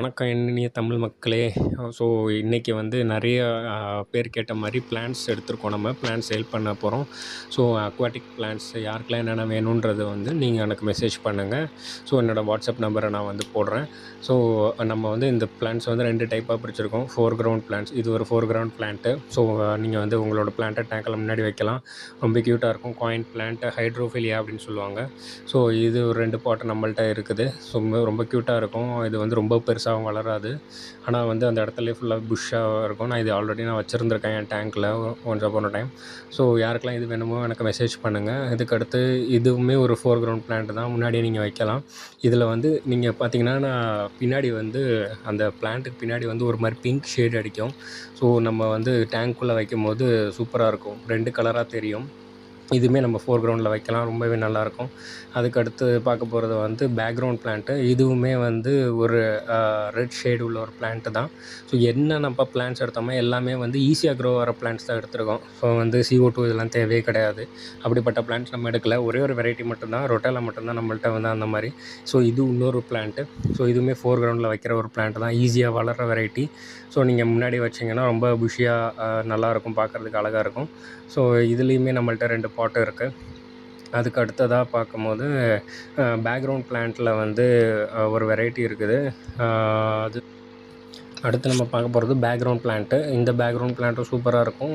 வணக்கம் இனிய தமிழ் மக்களே. ஸோ இன்றைக்கி வந்து நிறைய பேர் கேட்ட மாதிரி பிளான்ஸ் எடுத்திருக்கோம். நம்ம பிளான்ஸ் சேல் பண்ண போகிறோம். ஸோ அக்வாட்டிக் பிளான்ஸ் யாருக்கெல்லாம் என்னென்ன வேணுன்றது வந்து நீங்கள் எனக்கு மெசேஜ் பண்ணுங்கள். ஸோ என்னோடய வாட்ஸ்அப் நம்பரை நான் வந்து போடுறேன். ஸோ நம்ம வந்து இந்த பிளான்ஸ் வந்து 2 டைப்பாக பிரிச்சிருக்கோம். 4 கிரவுண்ட் பிளான்ஸ். இது ஒரு 4 கிரவுண்ட் பிளான்ட்டு. ஸோ நீங்கள் வந்து உங்களோட பிளான்ட்டை டேங்கில் முன்னாடி வைக்கலாம். ரொம்ப க்யூட்டாக இருக்கும். காயின் பிளான்ட்டு, ஹைட்ரோஃபிலியா அப்படின்னு சொல்லுவாங்க. ஸோ இது ஒரு 2 பாட்டு நம்மள்ட்ட இருக்குது. ஸோ ரொம்ப க்யூட்டாக இருக்கும். இது வந்து ரொம்ப பெருசாகவும் வளராது. ஆனால் வந்து அந்த இடத்துலயே ஃபுல்லாக புஷ்ஷாக இருக்கும். நான் இது ஆல்ரெடி வச்சுருந்துருக்கேன் என் டேங்க்கில் once upon a time. So யாருக்கெல்லாம் இது வேணுமோ எனக்கு மெசேஜ் பண்ணுங்கள். இதுக்கடுத்து இதுவுமே ஒரு 4 கிரவுண்ட் பிளான்ட்டு தான். முன்னாடியே நீங்கள் வைக்கலாம். இதில் வந்து நீங்கள் பார்த்தீங்கன்னா, நான் பின்னாடி வந்து அந்த பிளான்ட்டுக்கு பின்னாடி வந்து ஒரு மாதிரி பிங்க் ஷேட் அடிக்கும். ஸோ நம்ம வந்து டேங்க்குள்ளே வைக்கும்போது சூப்பராக இருக்கும். 2 கலராக தெரியும். இதுவுமே நம்ம 4 கிரவுண்டில் வைக்கலாம். ரொம்பவே நல்லாயிருக்கும். அதுக்கடுத்து பார்க்க போகிறது வந்து பேக்ரவுண்ட் பிளான்ட்டு. இதுவுமே வந்து ஒரு ரெட் ஷேடு உள்ள ஒரு பிளான்ட்டு தான். ஸோ என்ன நம்ம பிளான்ட்ஸ் எடுத்தோமோ எல்லாமே வந்து ஈஸியாக க்ரோ ஆகிற பிளான்ட்ஸ் தான் எடுத்திருக்கோம். ஸோ வந்து CO2 இதெல்லாம் தேவையே கிடையாது. அப்படிப்பட்ட பிளான்ட்ஸ் நம்ம எடுக்கல. ஒரே ஒரு வெரைட்டி மட்டும்தான், ரொட்டேலா மட்டும்தான் நம்மள்ட்ட வந்து அந்த மாதிரி. ஸோ இது இன்னொரு பிளான்ட்டு. ஸோ இதுவுமே 4 கிரவுண்டில் வைக்கிற ஒரு பிளான்ட்டு தான். ஈஸியாக வளர்கிற வெரைட்டி. ஸோ நீங்கள் முன்னாடி வச்சிங்கன்னா ரொம்ப புஷியாக நல்லாயிருக்கும், பார்க்குறதுக்கு அழகாக இருக்கும். ஸோ இதுலேயுமே நம்மள்ட்ட 2 பாட்டு இருக்குது. அதுக்கு அடுத்ததாக பார்க்கும்போது பேக்ரவுண்ட் பிளான்ட்டில் வந்து ஒரு வெரைட்டி இருக்குது. அது அடுத்து நம்ம பார்க்க போகிறது பேக்ரவுண்ட் பிளான்ட்டு. இந்த பேக்ரவுண்ட் பிளான்ட்டும் சூப்பராக இருக்கும்.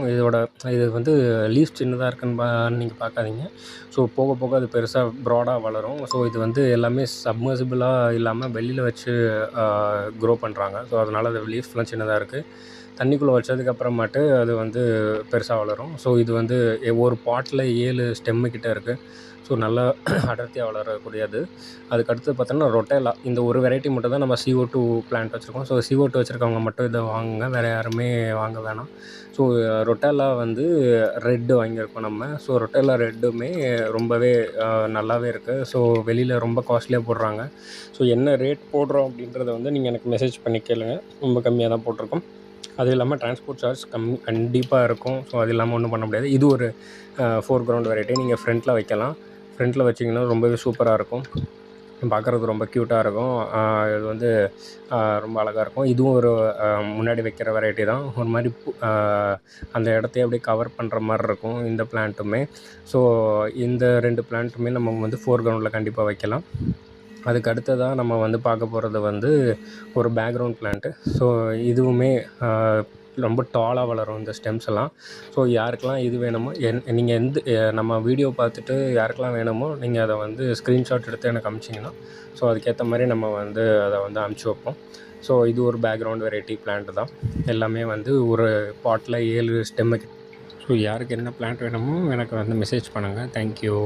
இது வந்து லீஃப் சின்னதாக இருக்குன்னு நீங்கள் பார்க்காதீங்க. ஸோ போக போக அது பெருசாக ப்ராடாக வளரும். ஸோ இது வந்து எல்லாமே சப்மர்சிபிளாக இல்லாமல் வெளியில் வச்சு க்ரோ பண்ணுறாங்க. ஸோ அதனால் அது லீஃப்லாம் சின்னதாக இருக்குது. தண்ணிக்குள்ளே வச்சதுக்கப்புறமாட்டு அது வந்து பெருசாக வளரும். ஸோ இது வந்து ஒரு பாட்டில் 7 ஸ்டெம்மு கிட்ட இருக்குது. ஸோ நல்லா அடர்த்தியாக வளரக்கூடியது. அதுக்கடுத்து பார்த்தோன்னா ரொட்டேலா. இந்த ஒரு வெரைட்டி மட்டும் தான் நம்ம CO2 பிளான்ட் வச்சுருக்கோம். ஸோ CO2 வச்சுருக்கவங்க மட்டும் இதை வாங்குங்க. வேறு யாருமே வாங்க வேணாம். ஸோ ரொட்டேலா வந்து ரெட்டு வாங்கியிருக்கோம் நம்ம. ஸோ ரொட்டேலா ரெட்டுமே ரொம்பவே நல்லாவே இருக்குது. ஸோ வெளியில் ரொம்ப காஸ்ட்லியாக போடுறாங்க. ஸோ என்ன ரேட் போடுறோம் அப்படின்றத வந்து நீங்கள் எனக்கு மெசேஜ் பண்ணி கேளுங்க. ரொம்ப கம்மியாக தான் போட்டிருக்கோம். அது இல்லாமல் டிரான்ஸ்போர்ட் சார்ஜ் கண்டிப்பாக இருக்கும். ஸோ அது இல்லாமல் ஒன்றும் பண்ண முடியாது. இது ஒரு 4 கிரவுண்ட் வெரைட்டி. நீங்கள் ஃப்ரண்ட்டில் வைக்கலாம். ஃப்ரண்ட்டில் வச்சிங்கன்னா ரொம்பவே சூப்பராக இருக்கும். பார்க்குறதுக்கு ரொம்ப க்யூட்டாக இருக்கும். இது வந்து ரொம்ப அழகாக இருக்கும். இதுவும் ஒரு முன்னாடி வைக்கிற வெரைட்டி தான். ஒரு மாதிரி அந்த இடத்தையே அப்படியே கவர் பண்ணுற மாதிரி இருக்கும் இந்த பிளான்ட்டுமே. ஸோ இந்த 2 பிளான்ட்டுமே நம்ம வந்து 4 கிரவுண்டில் கண்டிப்பாக வைக்கலாம். அதுக்கு அடுத்ததாக நம்ம வந்து பார்க்க போகிறது வந்து ஒரு பேக்ரவுண்ட் பிளான்ட்டு. ஸோ இதுவுமே ரொம்ப டாலாக வளரும் இந்த ஸ்டெம்ஸ் எல்லாம். ஸோ யாருக்கெல்லாம் இது வேணுமோ நீங்கள் நம்ம வீடியோ பார்த்துட்டு யாருக்கெல்லாம் வேணுமோ நீங்கள் அதை வந்து ஸ்க்ரீன்ஷாட் எடுத்து எனக்கு அனுப்பிச்சிங்கன்னா ஸோ அதுக்கேற்ற மாதிரி நம்ம வந்து அதை வந்து அனுப்பிச்சி வைப்போம். ஸோ இது ஒரு பேக்ரவுண்ட் வெரைட்டி பிளான்ட்டு தான். எல்லாமே வந்து ஒரு பாட்டில் 7 ஸ்டெம்முக்கு. ஸோ யாருக்கு என்ன பிளான்ட் வேணுமோ எனக்கு வந்து மெசேஜ் பண்ணுங்கள். தேங்க்யூ.